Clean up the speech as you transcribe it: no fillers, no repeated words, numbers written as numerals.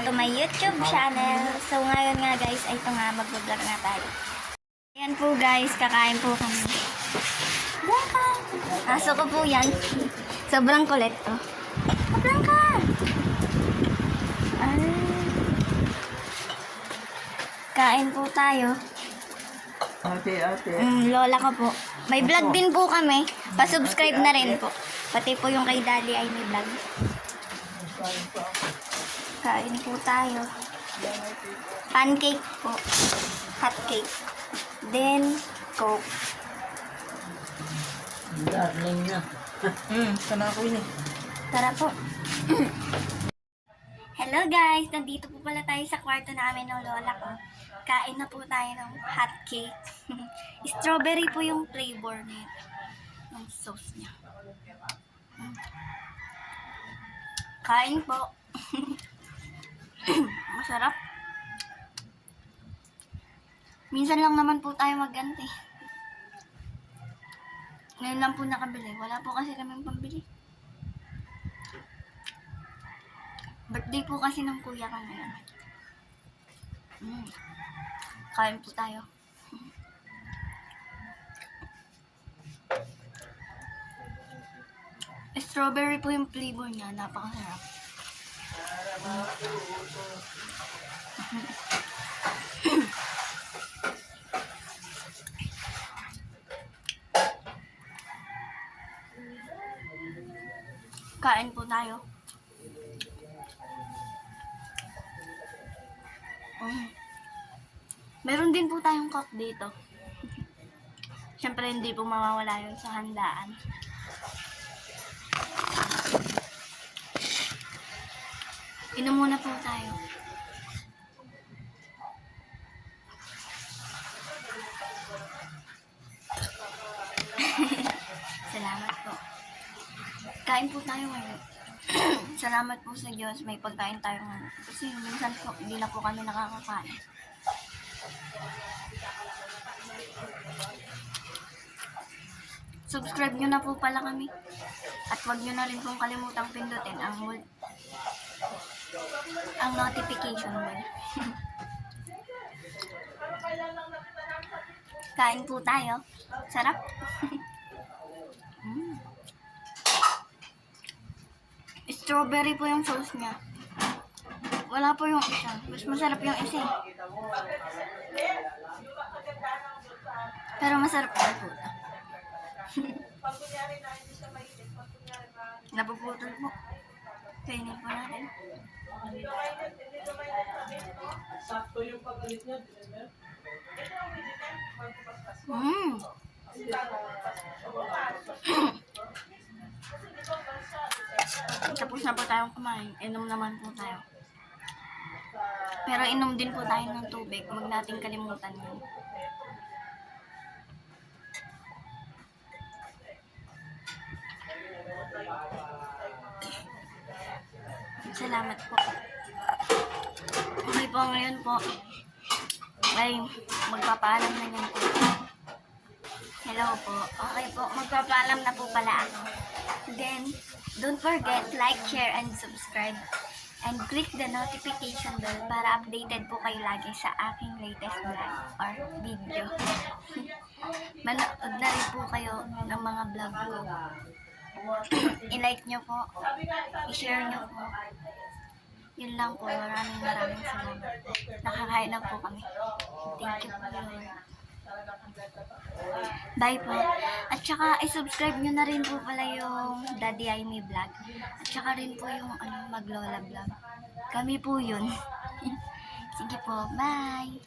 to my YouTube channel. So ngayon nga guys, ay ito nga, mag-vlog nga tayo. Ayan po guys, kakain po kami. Aso ko po yan. Sobrang kulit to. Sobrang ka! Ay. Kain po tayo. Ate. Lola ko po. May vlog din po kami. Pa-subscribe na rin po. Pati po yung kay Daddy ay may vlog. Kain po tayo. Pancake po. Hot cake. Then, Coke. Darling na. Sana ako yun eh. Tara po. Hello guys! Nandito po pala tayo sa kwarto namin ng lola ko. Kain na po tayo ng hot cake. Strawberry po yung flavor niya. Yung sauce niya. Kain po. Masarap. Minsan lang naman po tayo magganti. Ngayon lang po nakabili. Wala po kasi kaming pambili. Birthday po kasi ng kuya ko ngayon. Kain po tayo. Strawberry po yung flavor niya. Napakasarap. Kain po tayo. Meron din po tayong coke dito. Siyempre hindi po mawawala yun sa handaan. Inom muna po tayo. Salamat po. Kain po tayo ngayon. Salamat po sa Diyos, may pagkain tayo ngayon. Kasi minsan po, hindi na po kami nakakakain. Subscribe nyo na po pala kami. At huwag nyo na rin pong kalimutang pindutin ang notification bell. Kain po tayo. Sarap. Strawberry po yung sauce niya. Wala po yung isa. Mas masarap yung isa. Pero masarap po ito. Napuputol po. Kainin po natin. Sakto yung pagalit niya. Tapos na po tayong kumain. Inom naman po tayo. Pero inom din po tayo ng tubig. Huwag nating kalimutan yun. Salamat po. Okay po, ngayon po ay magpapaalam na yan po. Hello po. Okay po, magpapaalam na po pala ako. Then, don't forget, like, share, and subscribe. And click the notification bell para updated po kayo lagi sa aking latest vlog or video. Manood na rin po kayo ng mga vlog ko. I-like nyo po. I-share nyo po. Yun lang po. Maraming salamat. Nakakain na po kami. Thank you po, Lord. Bye po. At saka, i-subscribe nyo na rin po pala yung Daddy Aimee Vlog. At saka rin po yung Maglola Vlog. Kami po yun. Sige po. Bye!